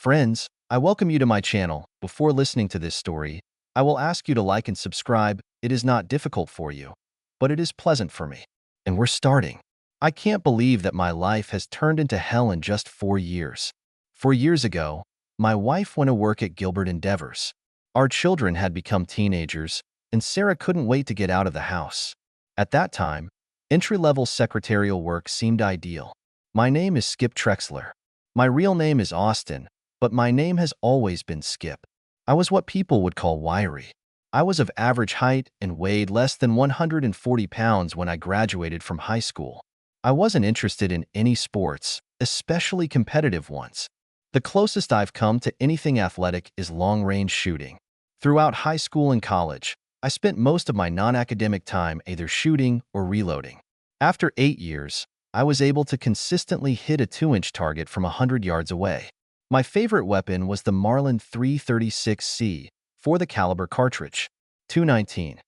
Friends, I welcome you to my channel. Before listening to this story, I will ask you to like and subscribe. It is not difficult for you, but it is pleasant for me. And we're starting. I can't believe that my life has turned into hell in just 4 years. 4 years ago, my wife went to work at Gilbert Endeavors. Our children had become teenagers, and Sarah couldn't wait to get out of the house. At that time, entry-level secretarial work seemed ideal. My name is Skip Trexler. My real name is Austin, but my name has always been Skip. I was what people would call wiry. I was of average height and weighed less than 140 pounds when I graduated from high school. I wasn't interested in any sports, especially competitive ones. The closest I've come to anything athletic is long-range shooting. Throughout high school and college, I spent most of my non-academic time either shooting or reloading. After 8 years, I was able to consistently hit a 2-inch target from 100 yards away. My favorite weapon was the Marlin 336C for the caliber cartridge, 219.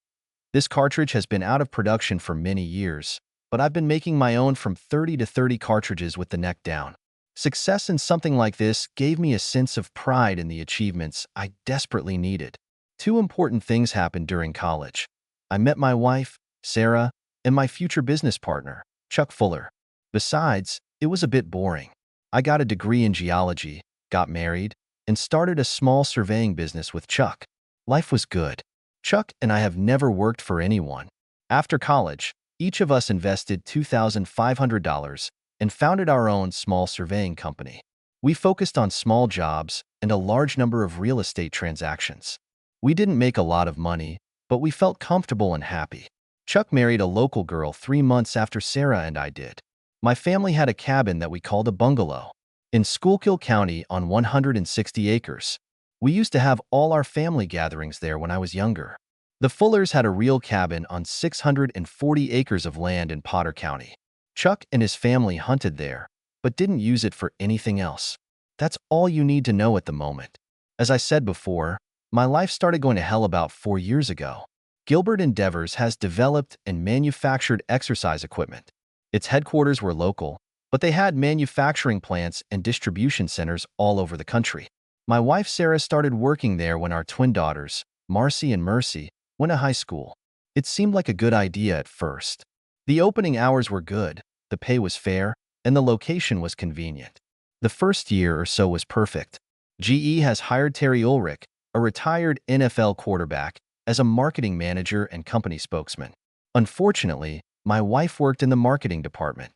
This cartridge has been out of production for many years, but I've been making my own from 30 to 30 cartridges with the neck down. Success in something like this gave me a sense of pride in the achievements I desperately needed. 2 important things happened during college. I met my wife, Sarah, and my future business partner, Chuck Fuller. Besides, it was a bit boring. I got a degree in geology, got married, and started a small surveying business with Chuck. Life was good. Chuck and I have never worked for anyone. After college, each of us invested $2,500 and founded our own small surveying company. We focused on small jobs and a large number of real estate transactions. We didn't make a lot of money, but we felt comfortable and happy. Chuck married a local girl 3 months after Sarah and I did. My family had a cabin that we called a bungalow in Schuylkill County on 160 acres. We used to have all our family gatherings there when I was younger. The Fullers had a real cabin on 640 acres of land in Potter County. Chuck and his family hunted there, but didn't use it for anything else. That's all you need to know at the moment. As I said before, my life started going to hell about 4 years ago. Gilbert Endeavors has developed and manufactured exercise equipment. Its headquarters were local, but they had manufacturing plants and distribution centers all over the country. My wife Sarah started working there when our twin daughters, Marcy and Mercy, went to high school. It seemed like a good idea at first. The opening hours were good, the pay was fair, and the location was convenient. The first year or so was perfect. GE has hired Terry Ulrich, a retired NFL quarterback, as a marketing manager and company spokesman. Unfortunately, my wife worked in the marketing department.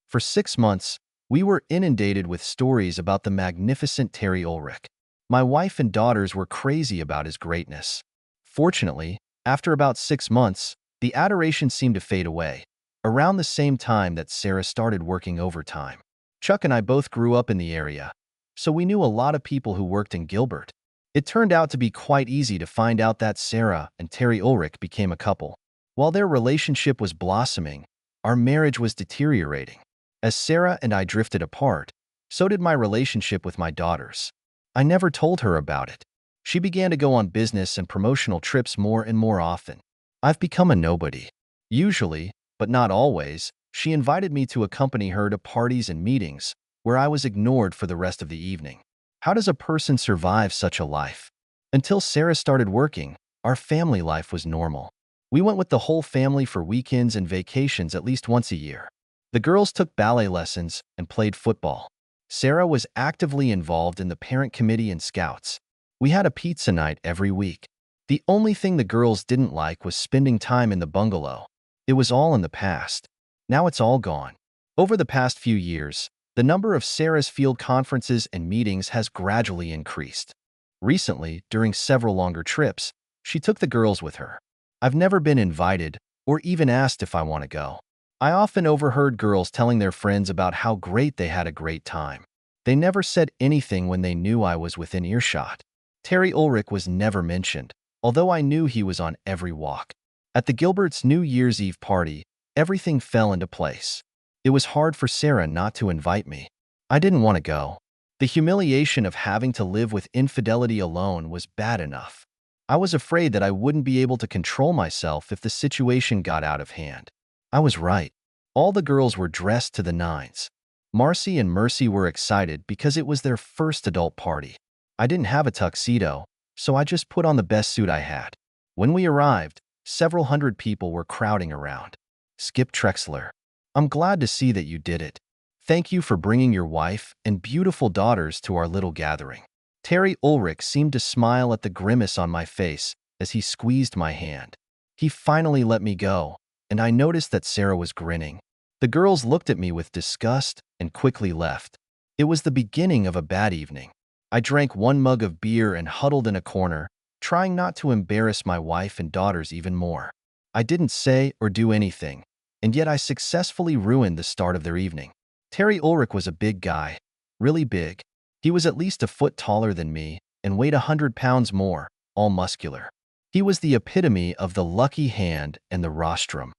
For 6 months, we were inundated with stories about the magnificent Terry Ulrich. My wife and daughters were crazy about his greatness. Fortunately, after about 6 months, the adoration seemed to fade away, around the same time that Sarah started working overtime. Chuck and I both grew up in the area, so we knew a lot of people who worked in Gilbert. It turned out to be quite easy to find out that Sarah and Terry Ulrich became a couple. While their relationship was blossoming, our marriage was deteriorating. As Sarah and I drifted apart, so did my relationship with my daughters. I never told her about it. She began to go on business and promotional trips more and more often. I've become a nobody. Usually, but not always, she invited me to accompany her to parties and meetings, where I was ignored for the rest of the evening. How does a person survive such a life? Until Sarah started working, our family life was normal. We went with the whole family for weekends and vacations at least once a year. The girls took ballet lessons and played football. Sarah was actively involved in the parent committee and scouts. We had a pizza night every week. The only thing the girls didn't like was spending time in the bungalow. It was all in the past. Now it's all gone. Over the past few years, the number of Sarah's field conferences and meetings has gradually increased. Recently, during several longer trips, she took the girls with her. I've never been invited or even asked if I want to go. I often overheard girls telling their friends about how great they had a great time. They never said anything when they knew I was within earshot. Terry Ulrich was never mentioned, although I knew he was on every walk. At the Gilberts' New Year's Eve party, everything fell into place. It was hard for Sarah not to invite me. I didn't want to go. The humiliation of having to live with infidelity alone was bad enough. I was afraid that I wouldn't be able to control myself if the situation got out of hand. I was right. All the girls were dressed to the nines. Marcy and Mercy were excited because it was their first adult party. I didn't have a tuxedo, so I just put on the best suit I had. When we arrived, several hundred people were crowding around. Skip Trexler, I'm glad to see that you did it. Thank you for bringing your wife and beautiful daughters to our little gathering. Terry Ulrich seemed to smile at the grimace on my face as he squeezed my hand. He finally let me go, and I noticed that Sarah was grinning. The girls looked at me with disgust and quickly left. It was the beginning of a bad evening. I drank one mug of beer and huddled in a corner, trying not to embarrass my wife and daughters even more. I didn't say or do anything, and yet I successfully ruined the start of their evening. Terry Ulrich was a big guy, really big. He was at least a foot taller than me and weighed 100 pounds more, all muscular. He was the epitome of the lucky hand and the rostrum.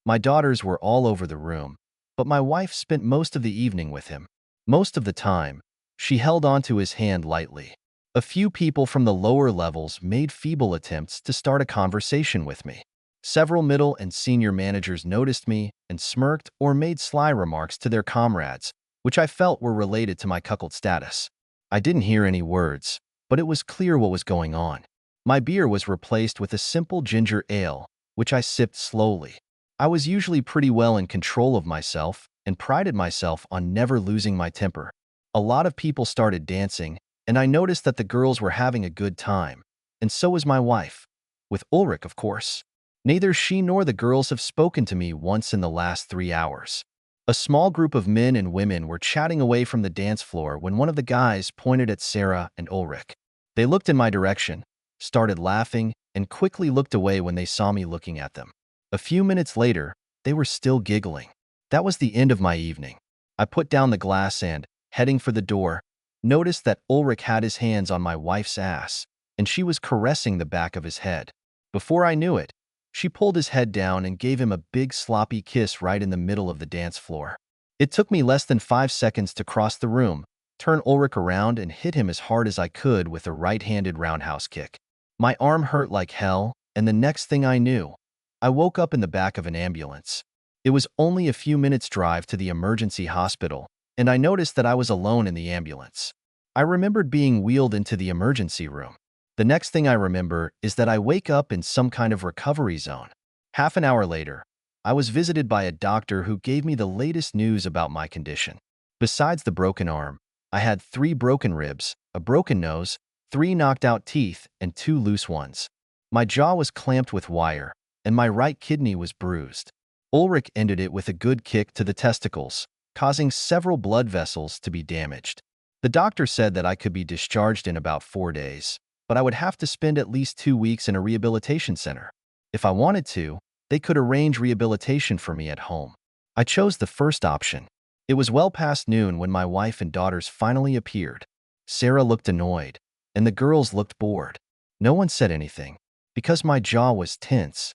My daughters were all over the room, but my wife spent most of the evening with him. Most of the time, she held onto his hand lightly. A few people from the lower levels made feeble attempts to start a conversation with me. Several middle and senior managers noticed me and smirked or made sly remarks to their comrades, which I felt were related to my cuckold status. I didn't hear any words, but it was clear what was going on. My beer was replaced with a simple ginger ale, which I sipped slowly. I was usually pretty well in control of myself and prided myself on never losing my temper. A lot of people started dancing, and I noticed that the girls were having a good time, and so was my wife. With Ulrich, of course. Neither she nor the girls have spoken to me once in the last 3 hours. A small group of men and women were chatting away from the dance floor when one of the guys pointed at Sarah and Ulrich. They looked in my direction, started laughing, and quickly looked away when they saw me looking at them. A few minutes later, they were still giggling. That was the end of my evening. I put down the glass and, heading for the door, noticed that Ulrich had his hands on my wife's ass, and she was caressing the back of his head. Before I knew it, she pulled his head down and gave him a big sloppy kiss right in the middle of the dance floor. It took me less than 5 seconds to cross the room, turn Ulrich around and hit him as hard as I could with a right-handed roundhouse kick. My arm hurt like hell, and the next thing I knew, I woke up in the back of an ambulance. It was only a few minutes' drive to the emergency hospital, and I noticed that I was alone in the ambulance. I remembered being wheeled into the emergency room. The next thing I remember is that I wake up in some kind of recovery zone. Half an hour later, I was visited by a doctor who gave me the latest news about my condition. Besides the broken arm, I had 3 broken ribs, a broken nose, 3 knocked out teeth, and 2 loose ones. My jaw was clamped with wire, and my right kidney was bruised. Ulrich ended it with a good kick to the testicles, causing several blood vessels to be damaged. The doctor said that I could be discharged in about 4 days, but I would have to spend at least 2 weeks in a rehabilitation center. If I wanted to, they could arrange rehabilitation for me at home. I chose the first option. It was well past noon when my wife and daughters finally appeared. Sarah looked annoyed, and the girls looked bored. No one said anything, because my jaw was tense.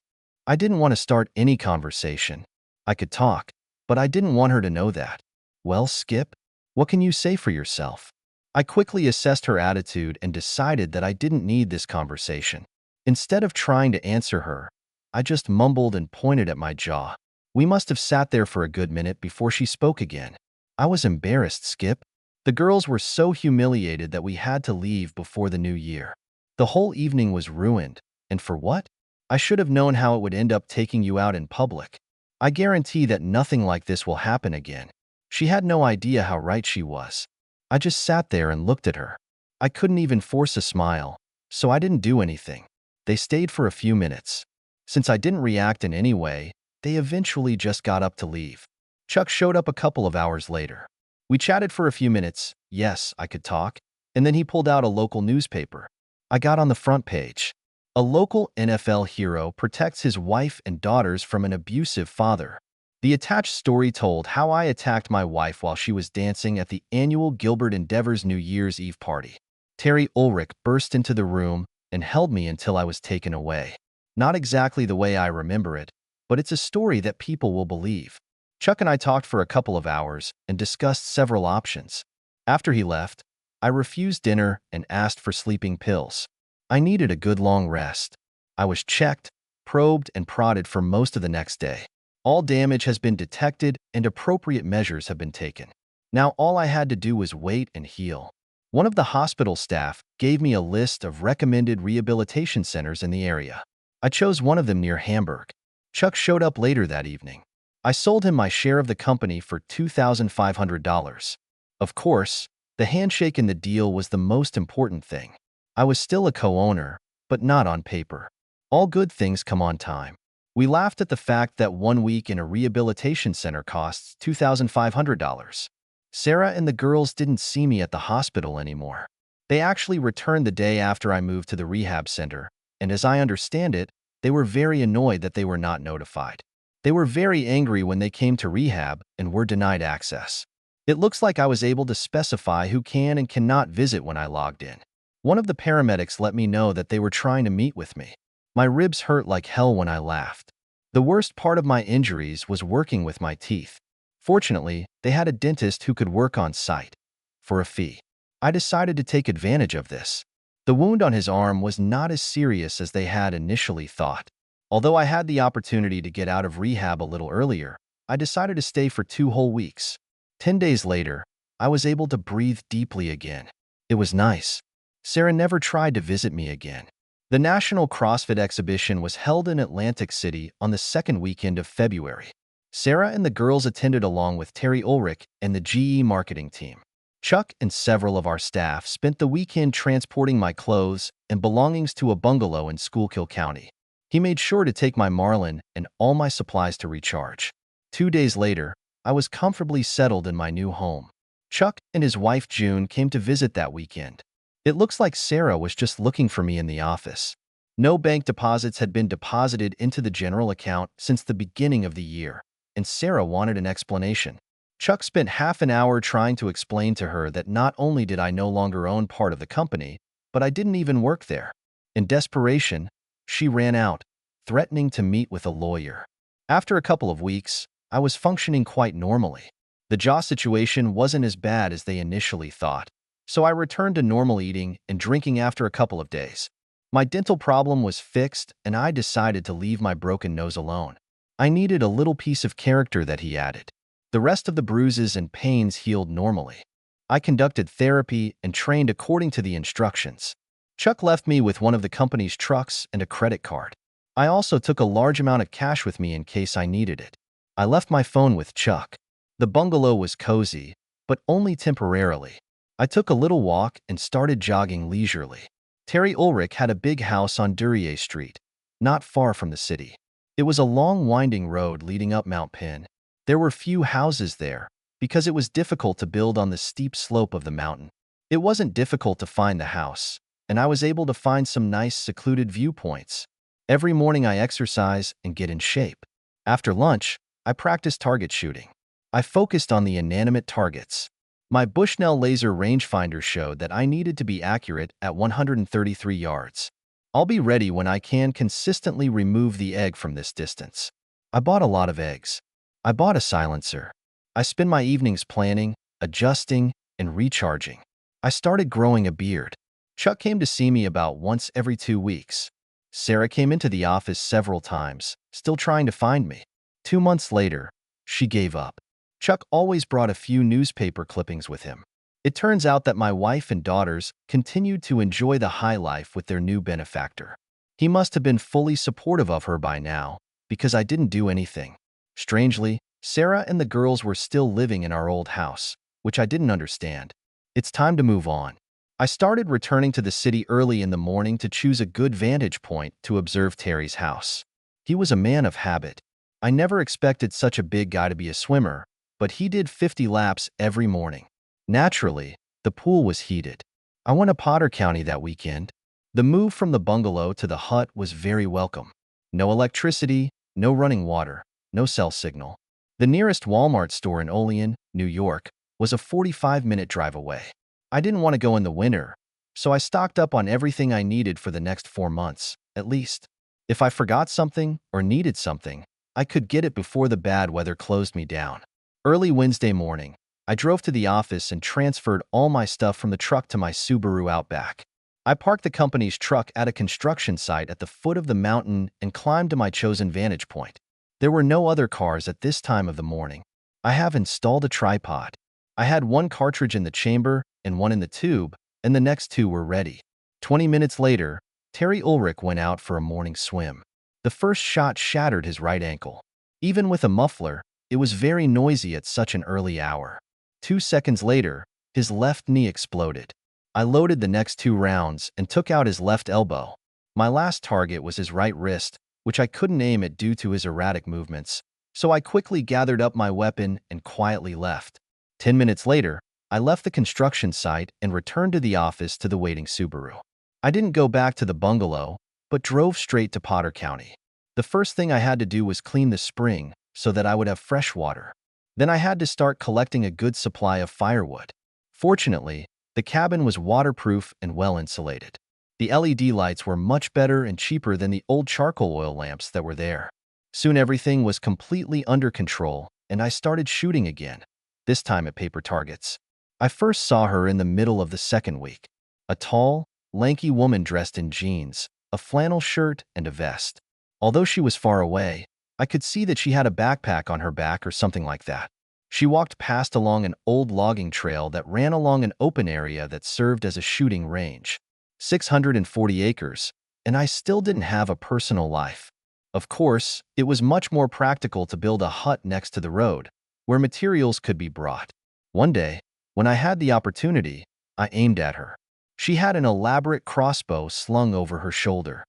I didn't want to start any conversation. I could talk, but I didn't want her to know that. Well, Skip, what can you say for yourself? I quickly assessed her attitude and decided that I didn't need this conversation. Instead of trying to answer her, I just mumbled and pointed at my jaw. We must have sat there for a good minute before she spoke again. I was embarrassed, Skip. The girls were so humiliated that we had to leave before the new year. The whole evening was ruined, and for what? I should have known how it would end up taking you out in public. I guarantee that nothing like this will happen again. She had no idea how right she was. I just sat there and looked at her. I couldn't even force a smile, so I didn't do anything. They stayed for a few minutes. Since I didn't react in any way, they eventually just got up to leave. Chuck showed up a couple of hours later. We chatted for a few minutes. Yes, I could talk. And then he pulled out a local newspaper. I got on the front page. A local NFL hero protects his wife and daughters from an abusive father. The attached story told how I attacked my wife while she was dancing at the annual Gilbert Endeavors New Year's Eve party. Terry Ulrich burst into the room and held me until I was taken away. Not exactly the way I remember it, but it's a story that people will believe. Chuck and I talked for a couple of hours and discussed several options. After he left, I refused dinner and asked for sleeping pills. I needed a good long rest. I was checked, probed, and prodded for most of the next day. All damage has been detected and appropriate measures have been taken. Now all I had to do was wait and heal. One of the hospital staff gave me a list of recommended rehabilitation centers in the area. I chose one of them near Hamburg. Chuck showed up later that evening. I sold him my share of the company for $2,500. Of course, the handshake in the deal was the most important thing. I was still a co-owner, but not on paper. All good things come on time. We laughed at the fact that 1 week in a rehabilitation center costs $2,500. Sarah and the girls didn't see me at the hospital anymore. They actually returned the day after I moved to the rehab center, and as I understand it, they were very annoyed that they were not notified. They were very angry when they came to rehab and were denied access. It looks like I was able to specify who can and cannot visit when I logged in. One of the paramedics let me know that they were trying to meet with me. My ribs hurt like hell when I laughed. The worst part of my injuries was working with my teeth. Fortunately, they had a dentist who could work on site for a fee. I decided to take advantage of this. The wound on his arm was not as serious as they had initially thought. Although I had the opportunity to get out of rehab a little earlier, I decided to stay for 2 whole weeks. 10 days later, I was able to breathe deeply again. It was nice. Sarah never tried to visit me again. The National CrossFit Exhibition was held in Atlantic City on the second weekend of February. Sarah and the girls attended along with Terry Ulrich and the GE marketing team. Chuck and several of our staff spent the weekend transporting my clothes and belongings to a bungalow in Schuylkill County. He made sure to take my Marlin and all my supplies to recharge. 2 days later, I was comfortably settled in my new home. Chuck and his wife June came to visit that weekend. It looks like Sarah was just looking for me in the office. No bank deposits had been deposited into the general account since the beginning of the year, and Sarah wanted an explanation. Chuck spent half an hour trying to explain to her that not only did I no longer own part of the company, but I didn't even work there. In desperation, she ran out, threatening to meet with a lawyer. After a couple of weeks, I was functioning quite normally. The jaw situation wasn't as bad as they initially thought, so I returned to normal eating and drinking after a couple of days. My dental problem was fixed, and I decided to leave my broken nose alone. I needed a little piece of character that he added. The rest of the bruises and pains healed normally. I conducted therapy and trained according to the instructions. Chuck left me with one of the company's trucks and a credit card. I also took a large amount of cash with me in case I needed it. I left my phone with Chuck. The bungalow was cozy, but only temporarily. I took a little walk and started jogging leisurely. Terry Ulrich had a big house on Duryea Street, not far from the city. It was a long winding road leading up Mount Penn. There were few houses there because it was difficult to build on the steep slope of the mountain. It wasn't difficult to find the house, and I was able to find some nice secluded viewpoints. Every morning I exercise and get in shape. After lunch, I practiced target shooting. I focused on the inanimate targets. My Bushnell laser rangefinder showed that I needed to be accurate at 133 yards. I'll be ready when I can consistently remove the egg from this distance. I bought a lot of eggs. I bought a silencer. I spend my evenings planning, adjusting, and recharging. I started growing a beard. Chuck came to see me about once every 2 weeks. Sarah came into the office several times, still trying to find me. 2 months later, she gave up. Chuck always brought a few newspaper clippings with him. It turns out that my wife and daughters continued to enjoy the high life with their new benefactor. He must have been fully supportive of her by now, because I didn't do anything. Strangely, Sarah and the girls were still living in our old house, which I didn't understand. It's time to move on. I started returning to the city early in the morning to choose a good vantage point to observe Terry's house. He was a man of habit. I never expected such a big guy to be a swimmer, but he did 50 laps every morning. Naturally, the pool was heated. I went to Potter County that weekend. The move from the bungalow to the hut was very welcome. No electricity, no running water, no cell signal. The nearest Walmart store in Olean, New York, was a 45-minute drive away. I didn't want to go in the winter, so I stocked up on everything I needed for the next 4 months, at least. If I forgot something or needed something, I could get it before the bad weather closed me down. Early Wednesday morning, I drove to the office and transferred all my stuff from the truck to my Subaru Outback. I parked the company's truck at a construction site at the foot of the mountain and climbed to my chosen vantage point. There were no other cars at this time of the morning. I have installed a tripod. I had one cartridge in the chamber and one in the tube, and the next two were ready. 20 minutes later, Terry Ulrich went out for a morning swim. The first shot shattered his right ankle. Even with a muffler, it was very noisy at such an early hour. 2 seconds later, his left knee exploded. I loaded the next 2 rounds and took out his left elbow. My last target was his right wrist, which I couldn't aim at due to his erratic movements, so I quickly gathered up my weapon and quietly left. 10 minutes later, I left the construction site and returned to the office to the waiting Subaru. I didn't go back to the bungalow, but drove straight to Potter County. The first thing I had to do was clean the spring so that I would have fresh water. Then I had to start collecting a good supply of firewood. Fortunately, the cabin was waterproof and well insulated. The LED lights were much better and cheaper than the old charcoal oil lamps that were there. Soon everything was completely under control, and I started shooting again, this time at paper targets. I first saw her in the middle of the second week. A tall, lanky woman dressed in jeans, a flannel shirt, and a vest. Although she was far away, I could see that she had a backpack on her back or something like that. She walked past along an old logging trail that ran along an open area that served as a shooting range. 640 acres, and I still didn't have a personal life. Of course, it was much more practical to build a hut next to the road, where materials could be brought. One day, when I had the opportunity, I aimed at her. She had an elaborate crossbow slung over her shoulder.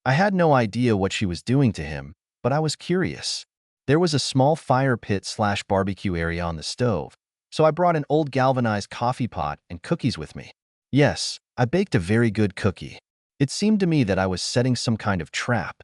I had no idea what she was doing to him, but I was curious. There was a small fire pit/barbecue area on the stove, so I brought an old galvanized coffee pot and cookies with me. Yes, I baked a very good cookie. It seemed to me that I was setting some kind of trap.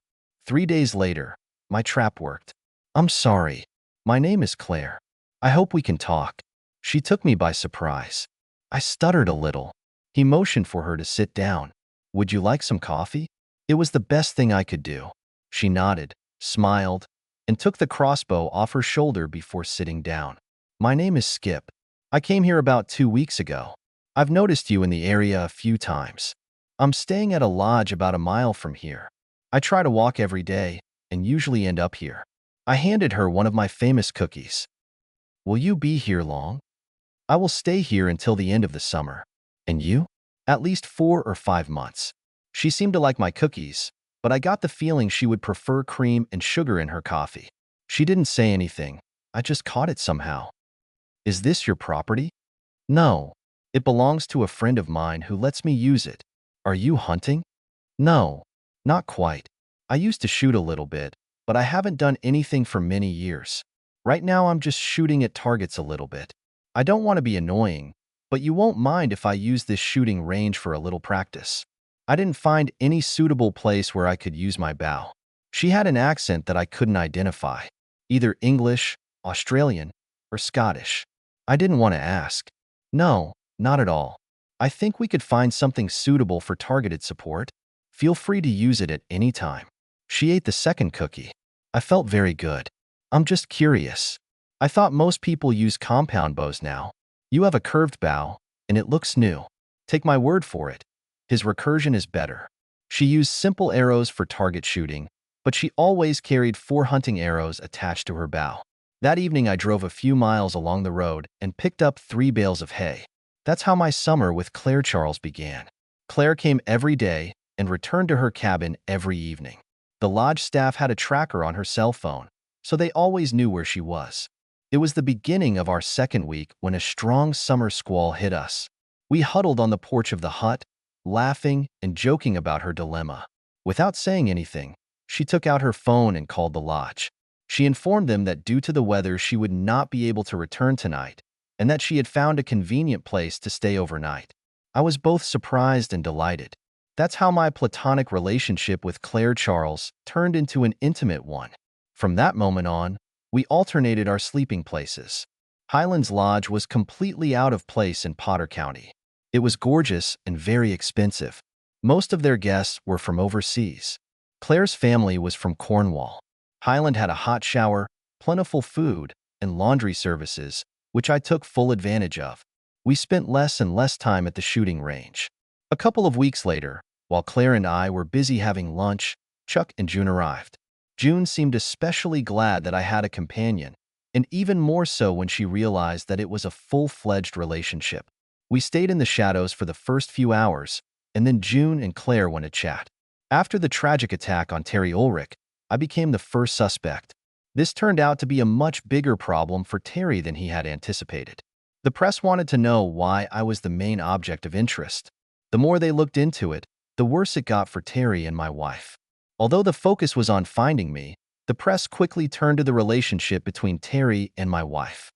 3 days later, my trap worked. "I'm sorry. My name is Claire. I hope we can talk." She took me by surprise. I stuttered a little. He motioned for her to sit down. "Would you like some coffee?" It was the best thing I could do. She nodded, smiled, and took the crossbow off her shoulder before sitting down. "My name is Skip. I came here about 2 weeks ago. I've noticed you in the area a few times. I'm staying at a lodge about a mile from here. I try to walk every day and usually end up here." I handed her one of my famous cookies. "Will you be here long?" "I will stay here until the end of the summer." "And you?" "At least 4 or 5 months." She seemed to like my cookies, but I got the feeling she would prefer cream and sugar in her coffee. She didn't say anything. I just caught it somehow. "Is this your property?" "No. It belongs to a friend of mine who lets me use it." "Are you hunting?" "No, not quite. I used to shoot a little bit, but I haven't done anything for many years. Right now I'm just shooting at targets a little bit. I don't want to be annoying, but you won't mind if I use this shooting range for a little practice." I didn't find any suitable place where I could use my bow. She had an accent that I couldn't identify, either English, Australian, or Scottish. I didn't want to ask. "No, not at all. I think we could find something suitable for targeted support. Feel free to use it at any time." She ate the second cookie. I felt very good. "I'm just curious. I thought most people use compound bows now. You have a curved bow, and it looks new. Take my word for it. His recursion is better." She used simple arrows for target shooting, but she always carried 4 hunting arrows attached to her bow. That evening I drove a few miles along the road and picked up 3 bales of hay. That's how my summer with Claire Charles began. Claire came every day and returned to her cabin every evening. The lodge staff had a tracker on her cell phone, so they always knew where she was. It was the beginning of our second week when a strong summer squall hit us. We huddled on the porch of the hut, laughing and joking about her dilemma. Without saying anything, she took out her phone and called the lodge. She informed them that due to the weather she would not be able to return tonight, and that she had found a convenient place to stay overnight. I was both surprised and delighted. That's how my platonic relationship with Claire Charles turned into an intimate one. From that moment on, we alternated our sleeping places. Highlands Lodge was completely out of place in Potter County. It was gorgeous and very expensive. Most of their guests were from overseas. Claire's family was from Cornwall. Highland had a hot shower, plentiful food, and laundry services, which I took full advantage of. We spent less and less time at the shooting range. A couple of weeks later, while Claire and I were busy having lunch, Chuck and June arrived. June seemed especially glad that I had a companion, and even more so when she realized that it was a full-fledged relationship. We stayed in the shadows for the first few hours, and then June and Claire went to chat. After the tragic attack on Terry Ulrich, I became the first suspect. This turned out to be a much bigger problem for Terry than he had anticipated. The press wanted to know why I was the main object of interest. The more they looked into it, the worse it got for Terry and my wife. Although the focus was on finding me, the press quickly turned to the relationship between Terry and my wife.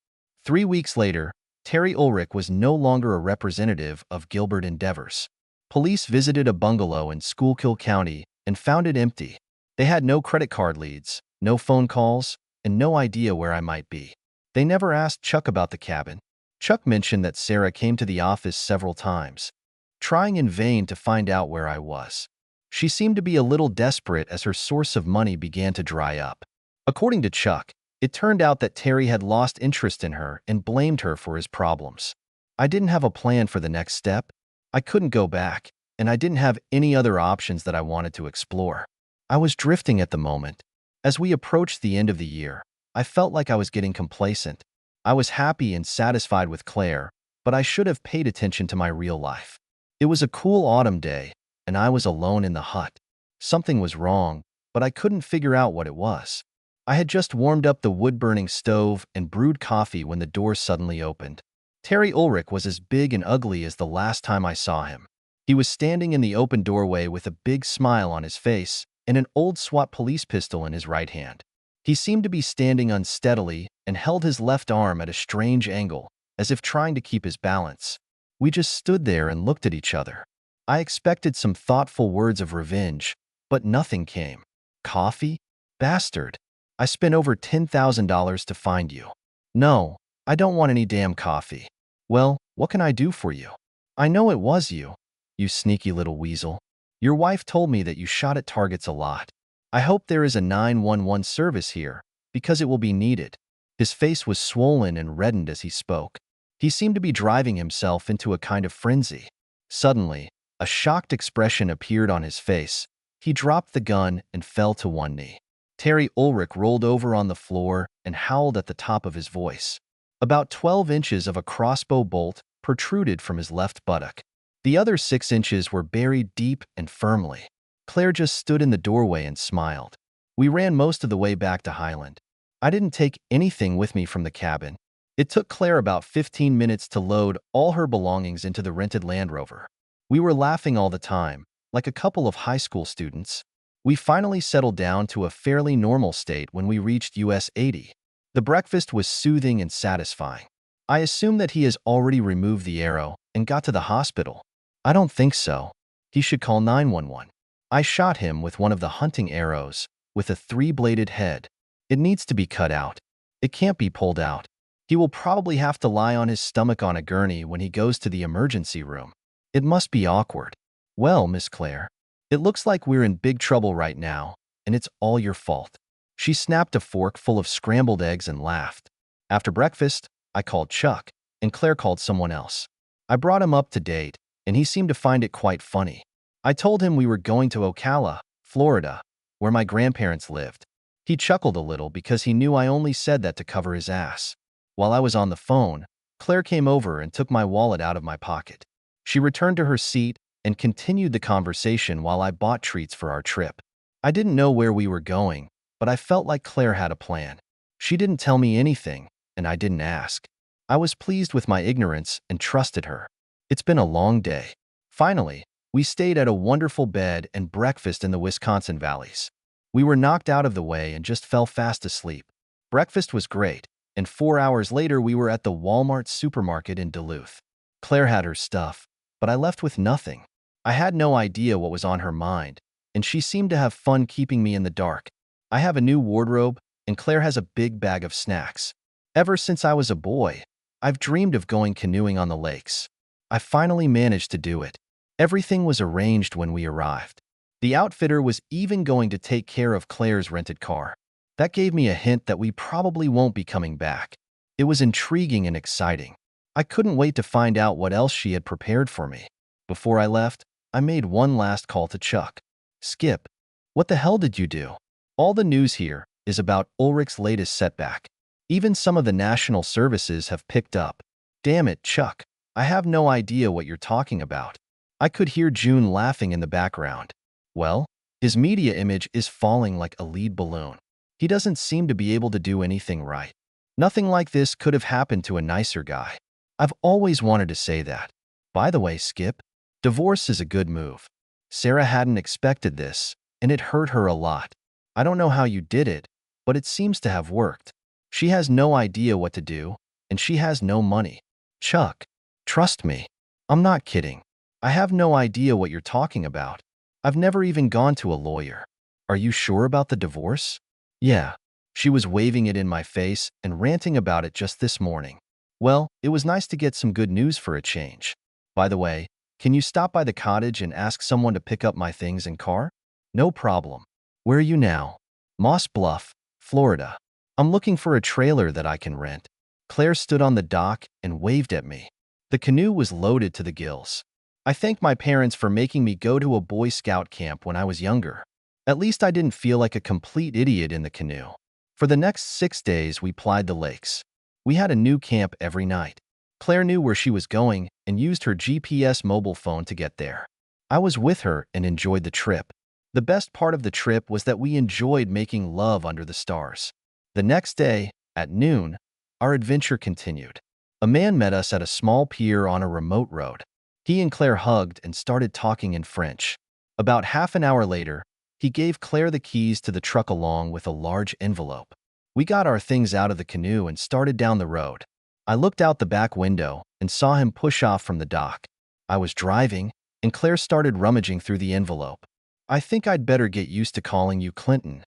3 weeks later, Terry Ulrich was no longer a representative of Gilbert Endeavors. Police visited a bungalow in Schuylkill County and found it empty. They had no credit card leads, no phone calls, and no idea where I might be. They never asked Chuck about the cabin. Chuck mentioned that Sarah came to the office several times, trying in vain to find out where I was. She seemed to be a little desperate as her source of money began to dry up. According to Chuck, it turned out that Terry had lost interest in her and blamed her for his problems. I didn't have a plan for the next step. I couldn't go back, and I didn't have any other options that I wanted to explore. I was drifting at the moment. As we approached the end of the year, I felt like I was getting complacent. I was happy and satisfied with Claire, but I should have paid attention to my real life. It was a cool autumn day, and I was alone in the hut. Something was wrong, but I couldn't figure out what it was. I had just warmed up the wood-burning stove and brewed coffee when the door suddenly opened. Terry Ulrich was as big and ugly as the last time I saw him. He was standing in the open doorway with a big smile on his face and an old SWAT police pistol in his right hand. He seemed to be standing unsteadily and held his left arm at a strange angle, as if trying to keep his balance. We just stood there and looked at each other. I expected some thoughtful words of revenge, but nothing came. Coffee? Bastard. I spent over $10,000 to find you. No, I don't want any damn coffee. Well, what can I do for you? I know it was you, you sneaky little weasel. Your wife told me that you shot at targets a lot. I hope there is a 911 service here, because it will be needed. His face was swollen and reddened as he spoke. He seemed to be driving himself into a kind of frenzy. Suddenly, a shocked expression appeared on his face. He dropped the gun and fell to one knee. Terry Ulrich rolled over on the floor and howled at the top of his voice. About 12 inches of a crossbow bolt protruded from his left buttock. The other 6 inches were buried deep and firmly. Claire just stood in the doorway and smiled. We ran most of the way back to Highland. I didn't take anything with me from the cabin. It took Claire about 15 minutes to load all her belongings into the rented Land Rover. We were laughing all the time, like a couple of high school students. We finally settled down to a fairly normal state when we reached US 80. The breakfast was soothing and satisfying. I assume that he has already removed the arrow and got to the hospital. I don't think so. He should call 911. I shot him with one of the hunting arrows, with a 3-bladed head. It needs to be cut out. It can't be pulled out. He will probably have to lie on his stomach on a gurney when he goes to the emergency room. It must be awkward. Well, Miss Claire, it looks like we're in big trouble right now, and it's all your fault. She snapped a fork full of scrambled eggs and laughed. After breakfast, I called Chuck, and Claire called someone else. I brought him up to date, and he seemed to find it quite funny. I told him we were going to Ocala, Florida, where my grandparents lived. He chuckled a little because he knew I only said that to cover his ass. While I was on the phone, Claire came over and took my wallet out of my pocket. She returned to her seat and continued the conversation while I bought treats for our trip. I didn't know where we were going, but I felt like Claire had a plan. She didn't tell me anything, and I didn't ask. I was pleased with my ignorance and trusted her. It's been a long day. Finally, we stayed at a wonderful bed and breakfast in the Wisconsin valleys. We were knocked out of the way and just fell fast asleep. Breakfast was great, and 4 hours later we were at the Walmart supermarket in Duluth. Claire had her stuff, but I left with nothing. I had no idea what was on her mind, and she seemed to have fun keeping me in the dark. I have a new wardrobe, and Claire has a big bag of snacks. Ever since I was a boy, I've dreamed of going canoeing on the lakes. I finally managed to do it. Everything was arranged when we arrived. The outfitter was even going to take care of Claire's rented car. That gave me a hint that we probably won't be coming back. It was intriguing and exciting. I couldn't wait to find out what else she had prepared for me. Before I left, I made one last call to Chuck. Skip, what the hell did you do? All the news here is about Ulrich's latest setback. Even some of the national services have picked up. Damn it, Chuck. I have no idea what you're talking about. I could hear June laughing in the background. Well, his media image is falling like a lead balloon. He doesn't seem to be able to do anything right. Nothing like this could have happened to a nicer guy. I've always wanted to say that. By the way, Skip, divorce is a good move. Sarah hadn't expected this, and it hurt her a lot. I don't know how you did it, but it seems to have worked. She has no idea what to do, and she has no money. Chuck, trust me. I'm not kidding. I have no idea what you're talking about. I've never even gone to a lawyer. Are you sure about the divorce? Yeah. She was waving it in my face and ranting about it just this morning. Well, it was nice to get some good news for a change. By the way, can you stop by the cottage and ask someone to pick up my things and car? No problem. Where are you now? Moss Bluff, Florida. I'm looking for a trailer that I can rent. Claire stood on the dock and waved at me. The canoe was loaded to the gills. I thank my parents for making me go to a Boy Scout camp when I was younger. At least I didn't feel like a complete idiot in the canoe. For the next 6 days, we plied the lakes. We had a new camp every night. Claire knew where she was going and used her GPS mobile phone to get there. I was with her and enjoyed the trip. The best part of the trip was that we enjoyed making love under the stars. The next day, at noon, our adventure continued. A man met us at a small pier on a remote road. He and Claire hugged and started talking in French. About half an hour later, he gave Claire the keys to the truck along with a large envelope. We got our things out of the canoe and started down the road. I looked out the back window and saw him push off from the dock. I was driving, and Claire started rummaging through the envelope. I think I'd better get used to calling you Clinton.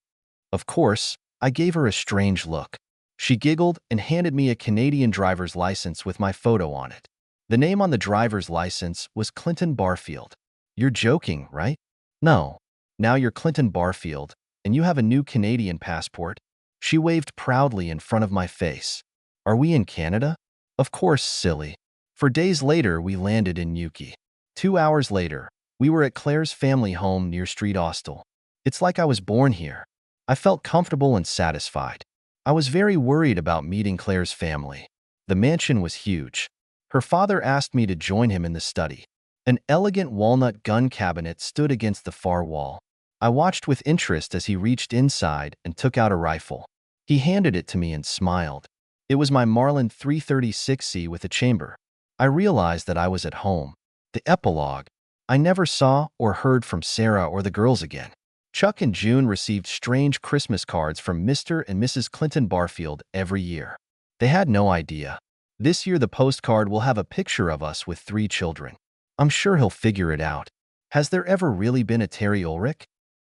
Of course, I gave her a strange look. She giggled and handed me a Canadian driver's license with my photo on it. The name on the driver's license was Clinton Barfield. You're joking, right? No. Now you're Clinton Barfield, and you have a new Canadian passport. She waved proudly in front of my face. Are we in Canada? Of course, silly. For days later, we landed in Yuki. 2 hours later, we were at Claire's family home near Street Austell. It's like I was born here. I felt comfortable and satisfied. I was very worried about meeting Claire's family. The mansion was huge. Her father asked me to join him in the study. An elegant walnut gun cabinet stood against the far wall. I watched with interest as he reached inside and took out a rifle. He handed it to me and smiled. It was my Marlin 336C with a chamber. I realized that I was at home. The epilogue. I never saw or heard from Sarah or the girls again. Chuck and June received strange Christmas cards from Mr. and Mrs. Clinton Barfield every year. They had no idea. This year the postcard will have a picture of us with 3 children. I'm sure he'll figure it out. Has there ever really been a Terry Ulrich?